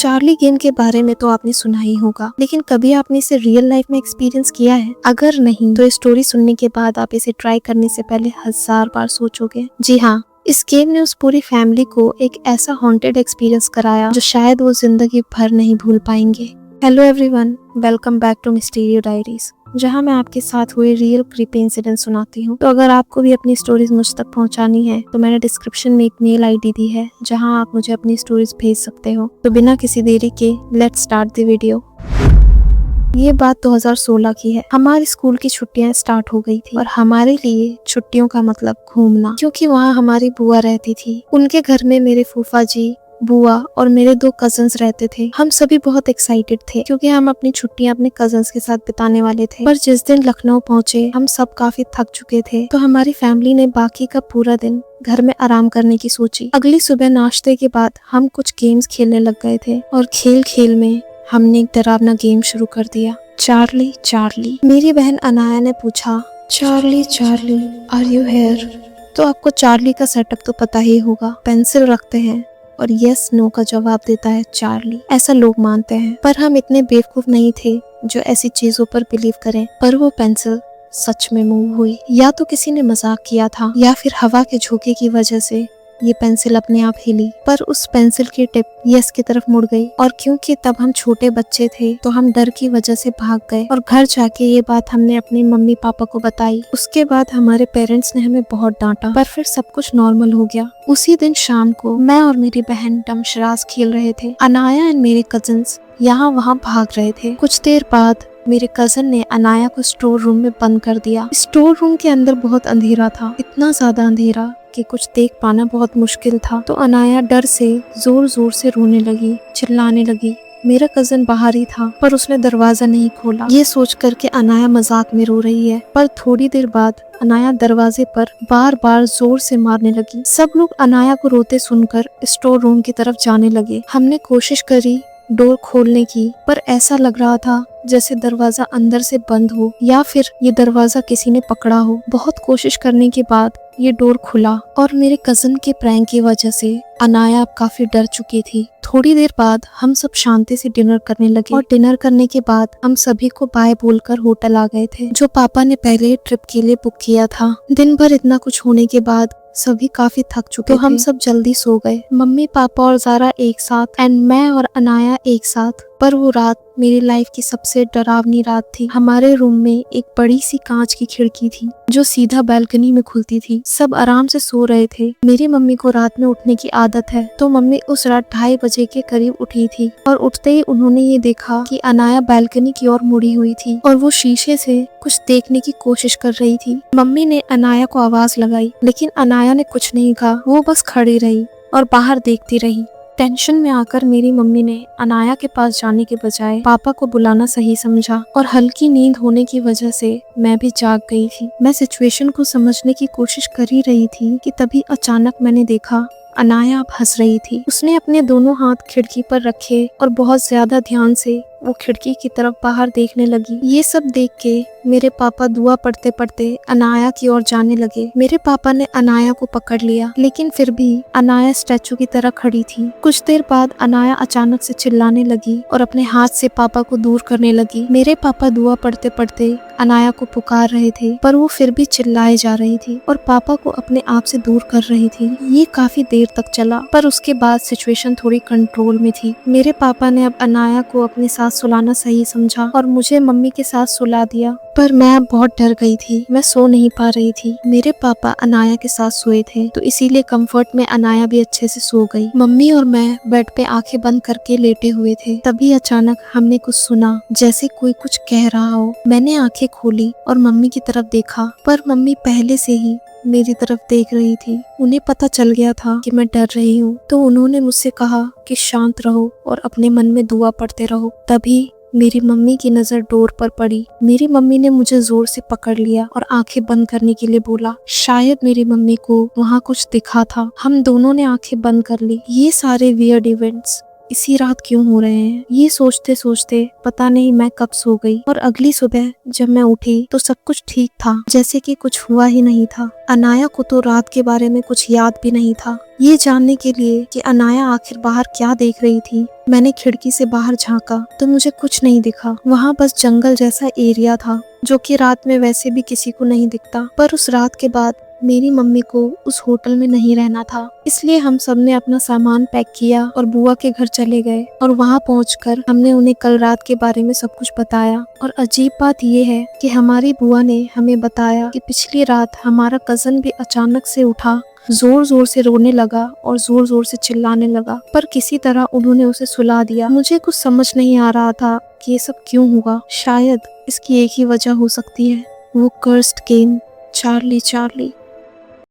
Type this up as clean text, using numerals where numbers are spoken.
Charlie game के बारे में तो आपने सुना ही होगा, लेकिन कभी आपने इसे रियल लाइफ में एक्सपीरियंस किया है? अगर नहीं तो स्टोरी सुनने के बाद आप इसे ट्राई करने से पहले 1000 बार सोचोगे। जी हाँ, इस गेम ने उस पूरी फैमिली को एक ऐसा हॉन्टेड एक्सपीरियंस कराया जो शायद वो जिंदगी भर नहीं भूल पाएंगे। Hello everyone, welcome back to Mysterio Diaries, जहां मैं आपके साथ हुए रियल क्रीपी इंसिडेंट सुनाती हूँ। तो अगर आपको भी अपनी स्टोरीज मुझ तक पहुंचानी है तो मैंने डिस्क्रिप्शन में एक मेल आईडी दी है जहां आप मुझे अपनी स्टोरीज भेज सकते हो। तो बिना किसी देरी के लेट्स स्टार्ट द वीडियो। ये बात 2016 की है। हमारी स्कूल की छुट्टियां स्टार्ट हो गई थी और हमारे लिए छुट्टियों का मतलब घूमना, क्योंकि वहाँ हमारी बुआ रहती थी। उनके घर में मेरे फूफा जी, बुआ और मेरे 2 कजन्स रहते थे। हम सभी बहुत एक्साइटेड थे क्योंकि हम अपनी छुट्टियां अपने कजन्स के साथ बिताने वाले थे। पर जिस दिन लखनऊ पहुंचे हम सब काफी थक चुके थे, तो हमारी फैमिली ने बाकी का पूरा दिन घर में आराम करने की सोची। अगली सुबह नाश्ते के बाद हम कुछ गेम्स खेलने लग गए थे और खेल खेल में हमने एक डरावना गेम शुरू कर दिया। Charlie Charlie. मेरी बहन अनाया ने पूछा, Charlie Charlie are you here? तो आपको चार्ली का सेटअप तो पता ही होगा। पेंसिल रखते हैं और यस नो का जवाब देता है चार्ली। ऐसा लोग मानते हैं, पर हम इतने बेवकूफ नहीं थे जो ऐसी चीजों पर बिलीव करें। पर वो पेंसिल सच में मूव हुई। या तो किसी ने मजाक किया था या फिर हवा के झोंके की वजह से ये पेंसिल अपने आप हिली। पर उस पेंसिल की टिप यस की तरफ मुड़ गई। और क्योंकि तब हम छोटे बच्चे थे तो हम डर की वजह से भाग गए और घर जाके ये बात हमने अपने मम्मी पापा को बताई। उसके बाद हमारे पेरेंट्स ने हमें बहुत डांटा, पर फिर सब कुछ नॉर्मल हो गया। उसी दिन शाम को मैं और मेरी बहन डमशराज खेल रहे थे। अनाया एंड मेरे कजिन्स यहाँ वहाँ भाग रहे थे। कुछ देर बाद मेरे कजन ने अनाया को स्टोर रूम में बंद कर दिया। स्टोर रूम के अंदर बहुत अंधेरा था, इतना ज्यादा अंधेरा कि कुछ देख पाना बहुत मुश्किल था। तो अनाया डर से जोर जोर से रोने लगी, चिल्लाने लगी। मेरा कजन बाहर ही था पर उसने दरवाजा नहीं खोला। ये सोच कर के अनाया मजाक में रो रही है, पर थोड़ी देर बाद अनाया दरवाजे पर बार बार जोर से मारने लगी। सब लोग अनाया को रोते सुनकर स्टोर रूम की तरफ जाने लगे। हमने कोशिश करी डोर खोलने की, पर ऐसा लग रहा था जैसे दरवाजा अंदर से बंद हो या फिर ये दरवाजा किसी ने पकड़ा हो। बहुत कोशिश करने के बाद ये डोर खुला और मेरे कजन के प्रैंक की वजह से अनाया अब काफी डर चुकी थी। थोड़ी देर बाद हम सब शांति से डिनर करने लगे और डिनर करने के बाद हम सभी को बाय बोलकर होटल आ गए थे, जो पापा ने पहले ट्रिप के लिए बुक किया था। दिन भर इतना कुछ होने के बाद सभी काफी थक चुके थे। हम सब जल्दी सो गए, मम्मी पापा और ज़ारा एक साथ एंड मैं और अनाया एक साथ। पर वो रात मेरी लाइफ की सबसे डरावनी रात थी। हमारे रूम में एक बड़ी सी कांच की खिड़की थी जो सीधा बालकनी में खुलती थी। सब आराम से सो रहे थे। मेरी मम्मी को रात में उठने की आदत है, तो मम्मी उस रात 2:30 बजे के करीब उठी थी और उठते ही उन्होंने ये देखा कि अनाया बालकनी की ओर मुड़ी हुई थी और वो शीशे से कुछ देखने की कोशिश कर रही थी। मम्मी ने अनाया को आवाज लगाई, लेकिन अनाया ने कुछ नहीं कहा। वो बस खड़ी रही और बाहर देखती रही। टेंशन में आकर मेरी मम्मी ने अनाया के पास जाने के बजाय पापा को बुलाना सही समझा और हल्की नींद होने की वजह से मैं भी जाग गई थी। मैं सिचुएशन को समझने की कोशिश कर ही रही थी कि तभी अचानक मैंने देखा अनाया अब हंस रही थी। उसने अपने दोनों हाथ खिड़की पर रखे और बहुत ज्यादा ध्यान से वो खिड़की की तरफ बाहर देखने लगी। ये सब देख के मेरे पापा दुआ पढ़ते पढ़ते अनाया की ओर जाने लगे। मेरे पापा ने अनाया को पकड़ लिया, लेकिन फिर भी अनाया स्टैचू की तरह खड़ी थी। कुछ देर बाद अनाया अचानक से चिल्लाने लगी और अपने हाथ से पापा को दूर करने लगी। मेरे पापा दुआ पढ़ते पढ़ते अनाया को पुकार रहे थे, पर वो फिर भी चिल्लाए जा रही थी और पापा को अपने आप से दूर कर रही थी। ये काफी देर तक चला, पर उसके बाद सिचुएशन थोड़ी कंट्रोल में थी। मेरे पापा ने अब अनाया को अपने साथ सुलाना सही समझा और मुझे मम्मी के साथ सुला दिया। पर मैं अब बहुत डर गई थी, मैं सो नहीं पा रही थी। मेरे पापा अनाया के साथ सोए थे, तो इसीलिए कंफर्ट में अनाया भी अच्छे से सो गई। मम्मी और मैं बेड पे आंखें बंद करके लेटे हुए थे। तभी अचानक हमने कुछ सुना, जैसे कोई कुछ कह रहा हो। मैंने आंखें खोली और मम्मी की तरफ देखा, पर मम्मी पहले से ही मेरी तरफ देख रही थी। उन्हें पता चल गया था कि मैं डर रही हूँ, तो उन्होंने मुझसे कहा कि शांत रहो और अपने मन में दुआ पढ़ते रहो। तभी मेरी मम्मी की नजर डोर पर पड़ी। मेरी मम्मी ने मुझे जोर से पकड़ लिया और आंखें बंद करने के लिए बोला। शायद मेरी मम्मी को वहाँ कुछ दिखा था। हम दोनों ने आंखें बंद कर ली। ये सारे वियर्ड इवेंट्स इसी रात क्यों हो रहे हैं। ये सोचते सोचते पता नहीं मैं कब सो गई और अगली सुबह जब मैं उठी तो सब कुछ ठीक था, जैसे कि कुछ हुआ ही नहीं था। अनाया को तो रात के बारे में कुछ याद भी नहीं था। ये जानने के लिए कि अनाया आखिर बाहर क्या देख रही थी, मैंने खिड़की से बाहर झांका तो मुझे कुछ नहीं दिखा। वहाँ बस जंगल जैसा एरिया था जो कि रात में वैसे भी किसी को नहीं दिखता। पर उस रात के बाद मेरी मम्मी को उस होटल में नहीं रहना था, इसलिए हम सब ने अपना सामान पैक किया और बुआ के घर चले गए। और वहाँ पहुंचकर हमने उन्हें कल रात के बारे में सब कुछ बताया। और अजीब बात ये है कि हमारी बुआ ने हमें बताया कि पिछली रात हमारा कजन भी अचानक से उठा, जोर जोर से रोने लगा और जोर जोर से चिल्लाने लगा, पर किसी तरह उन्होंने उसे सुला दिया। मुझे कुछ समझ नहीं आ रहा था कि ये सब क्यों हुआ। शायद इसकी एक ही वजह हो सकती है, वो कर्स्ड गेम चार्ली चार्ली।